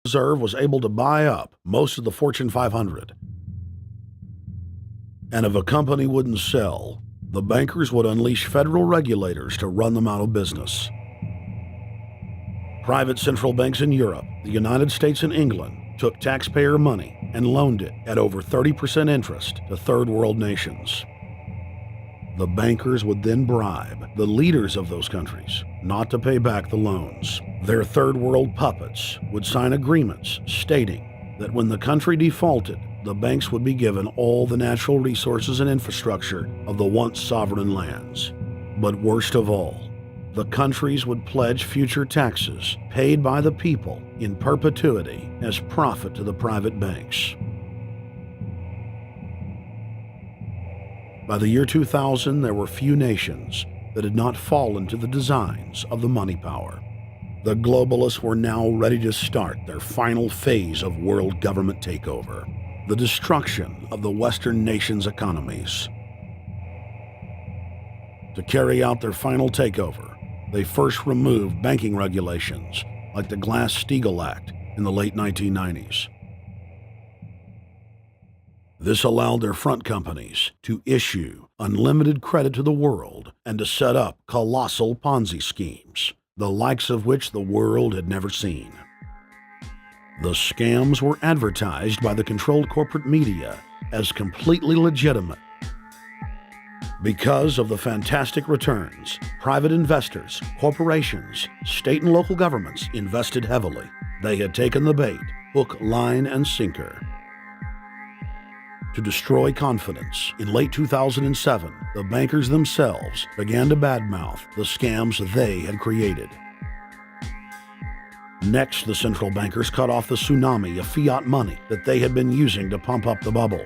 Reserve was able to buy up most of the Fortune 500. And if a company wouldn't sell, the bankers would unleash federal regulators to run them out of business. Private central banks in Europe, the United States, and England took taxpayer money and loaned it at over 30% interest to third world nations. The bankers would then bribe the leaders of those countries not to pay back the loans. Their third world puppets would sign agreements stating that when the country defaulted, the banks would be given all the natural resources and infrastructure of the once sovereign lands. But worst of all, the countries would pledge future taxes paid by the people in perpetuity as profit to the private banks. By the year 2000, there were few nations that had not fallen to the designs of the money power. The globalists were now ready to start their final phase of world government takeover, the destruction of the Western nations' economies. To carry out their final takeover, they first removed banking regulations like the Glass-Steagall Act in the late 1990s. This allowed their front companies to issue unlimited credit to the world and to set up colossal Ponzi schemes, the likes of which the world had never seen. The scams were advertised by the controlled corporate media as completely legitimate. Because of the fantastic returns, private investors, corporations, state and local governments invested heavily. They had taken the bait, hook, line, and sinker. To destroy confidence, in late 2007, the bankers themselves began to badmouth the scams they had created. Next, the central bankers cut off the tsunami of fiat money that they had been using to pump up the bubble.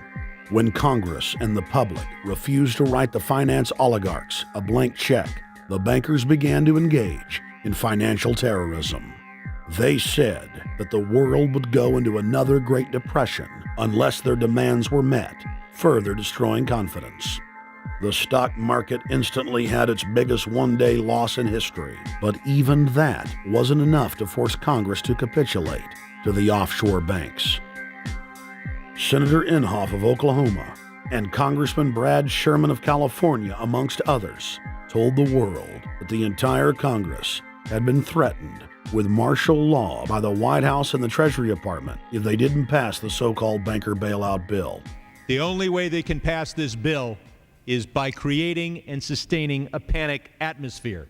When Congress and the public refused to write the finance oligarchs a blank check, the bankers began to engage in financial terrorism. They said that the world would go into another Great Depression unless their demands were met, further destroying confidence. The stock market instantly had its biggest one-day loss in history, but even that wasn't enough to force Congress to capitulate to the offshore banks. Senator Inhofe of Oklahoma and Congressman Brad Sherman of California, amongst others, told the world that the entire Congress had been threatened with martial law by the White House and the Treasury Department if they didn't pass the so-called banker bailout bill. The only way they can pass this bill is by creating and sustaining a panic atmosphere.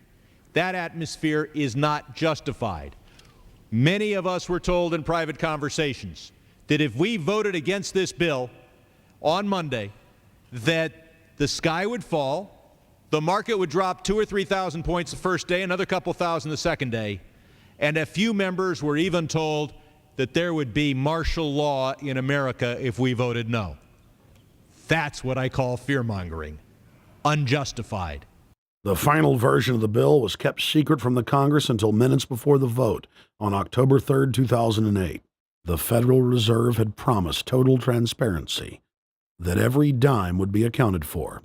That atmosphere is not justified. Many of us were told in private conversations that if we voted against this bill on Monday, that the sky would fall, the market would drop 2,000 or 3,000 points the first day, another couple thousand the second day, and a few members were even told that there would be martial law in America if we voted no. That's what I call fear-mongering. Unjustified. The final version of the bill was kept secret from the Congress until minutes before the vote on October 3, 2008. The Federal Reserve had promised total transparency, that every dime would be accounted for.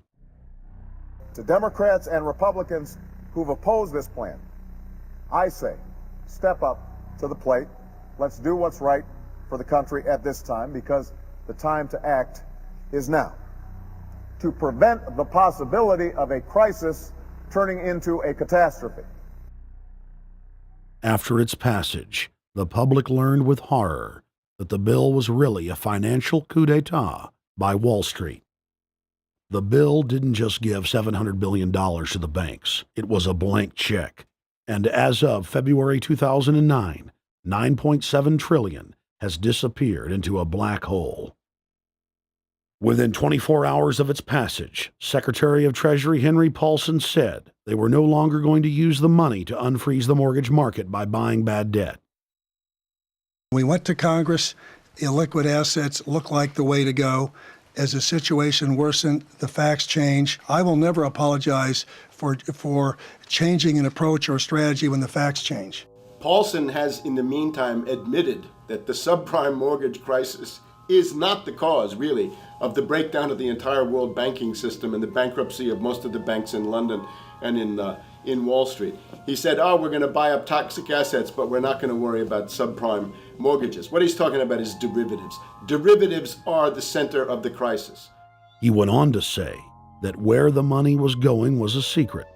To Democrats and Republicans who've opposed this plan, I say, step up to the plate. Let's do what's right for the country at this time, because the time to act is now. To prevent the possibility of a crisis turning into a catastrophe. After its passage, the public learned with horror that the bill was really a financial coup d'etat by Wall Street. The bill didn't just give $700 billion to the banks. It was a blank check. And as of February 2009, $9.7 trillion has disappeared into a black hole. Within 24 hours of its passage, Secretary of Treasury Henry Paulson said they were no longer going to use the money to unfreeze the mortgage market by buying bad debt. We went to Congress. Illiquid assets look like the way to go. As the situation worsened, the facts change. I will never apologize for changing an approach or strategy when the facts change. Paulson has, in the meantime, admitted that the subprime mortgage crisis is not the cause, really, of the breakdown of the entire world banking system and the bankruptcy of most of the banks in London and in in Wall Street. He said, oh, we're going to buy up toxic assets, but we're not going to worry about subprime mortgages. What he's talking about is derivatives. Derivatives are the center of the crisis. He went on to say that where the money was going was a secret.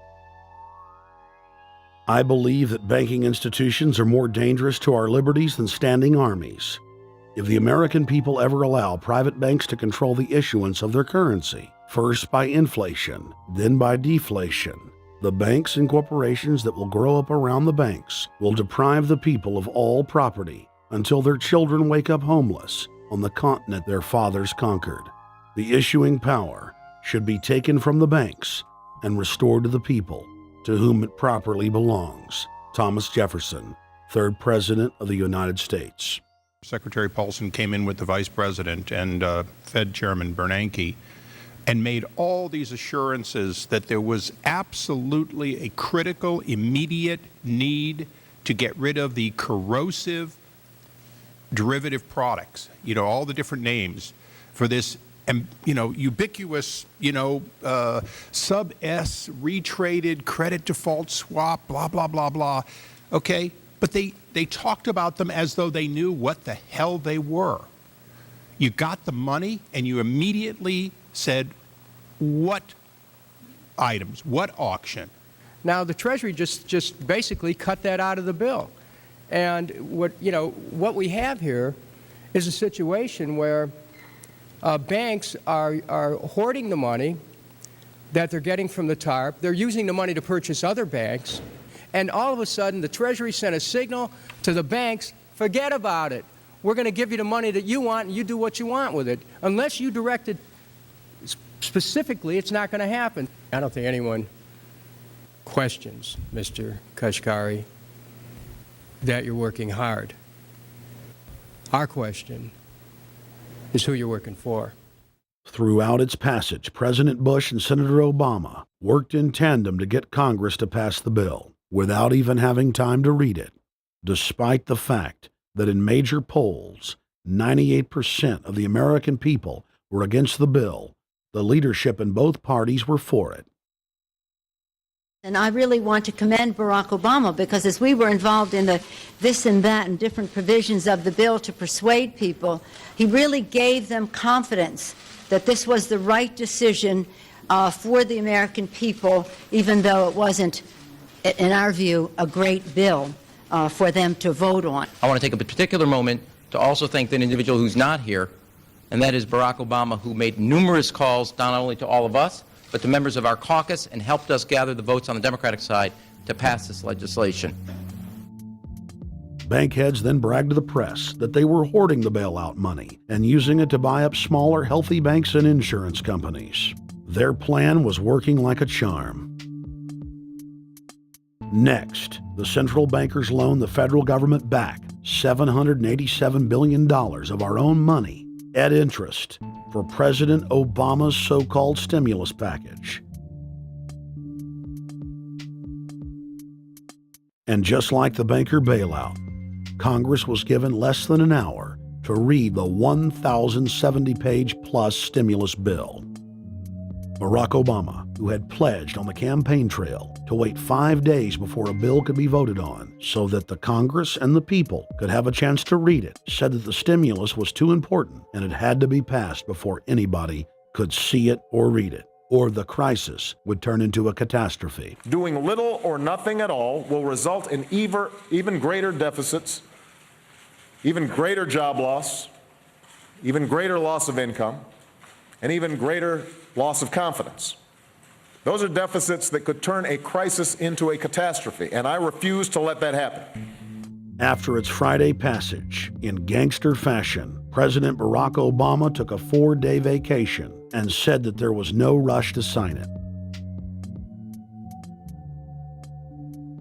I believe that banking institutions are more dangerous to our liberties than standing armies. If the American people ever allow private banks to control the issuance of their currency, first by inflation, then by deflation, the banks and corporations that will grow up around the banks will deprive the people of all property until their children wake up homeless on the continent their fathers conquered. The issuing power should be taken from the banks and restored to the people, to whom it properly belongs. Thomas Jefferson, 3rd President of the United States. Secretary Paulson came in with the Vice President and Fed Chairman Bernanke and made all these assurances that there was absolutely a critical, immediate need to get rid of the corrosive derivative products, all the different names for this, ubiquitous, sub-S, retraded credit default swap, blah, blah, blah, blah. Okay? But they talked about them as though they knew what the hell they were. You got the money and you immediately said, what items, what auction? Now, the Treasury just basically cut that out of the bill. And what we have here is a situation where banks are hoarding the money that they're getting from the TARP. They're using the money to purchase other banks. And all of a sudden, the Treasury sent a signal to the banks, forget about it. We're going to give you the money that you want, and you do what you want with it. Unless you direct it specifically, it's not going to happen. I don't think anyone questions, Mr. Kashkari, that you're working hard. Our question is who you're working for. Throughout its passage, President Bush and Senator Obama worked in tandem to get Congress to pass the bill without even having time to read it, despite the fact that in major polls, 98% of the American people were against the bill. The leadership in both parties were for it. And I really want to commend Barack Obama, because as we were involved in the this and that and different provisions of the bill to persuade people, he really gave them confidence that this was the right decision for the American people, even though it wasn't, in our view, a great bill for them to vote on. I want to take a particular moment to also thank an individual who's not here, and that is Barack Obama, who made numerous calls not only to all of us, but to members of our caucus, and helped us gather the votes on the Democratic side to pass this legislation. Bank heads then bragged to the press that they were hoarding the bailout money and using it to buy up smaller, healthy banks and insurance companies. Their plan was working like a charm. Next, the central bankers loaned the federal government back $787 billion of our own money at interest for President Obama's so-called stimulus package. And just like the banker bailout, Congress was given less than an hour to read the 1,070-page-plus stimulus bill. Barack Obama, who had pledged on the campaign trail to wait 5 days before a bill could be voted on so that the Congress and the people could have a chance to read it, said that the stimulus was too important and it had to be passed before anybody could see it or read it, or the crisis would turn into a catastrophe. Doing little or nothing at all will result in even greater deficits, even greater job loss, even greater loss of income, and even greater loss of confidence. Those are deficits that could turn a crisis into a catastrophe, and I refuse to let that happen. After its Friday passage, in gangster fashion, President Barack Obama took a 4-day vacation and said that there was no rush to sign it.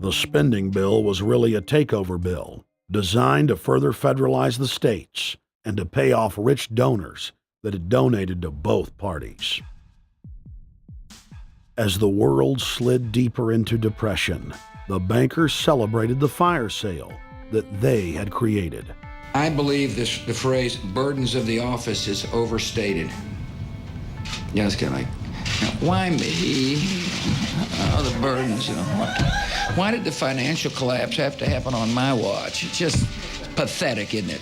The spending bill was really a takeover bill, designed to further federalize the states and to pay off rich donors that had donated to both parties. As the world slid deeper into depression, the bankers celebrated the fire sale that they had created. I believe the phrase burdens of the office is overstated. Yes, can I? Why me? Oh, the burdens, you know. Why did the financial collapse have to happen on my watch? It's just pathetic, isn't it?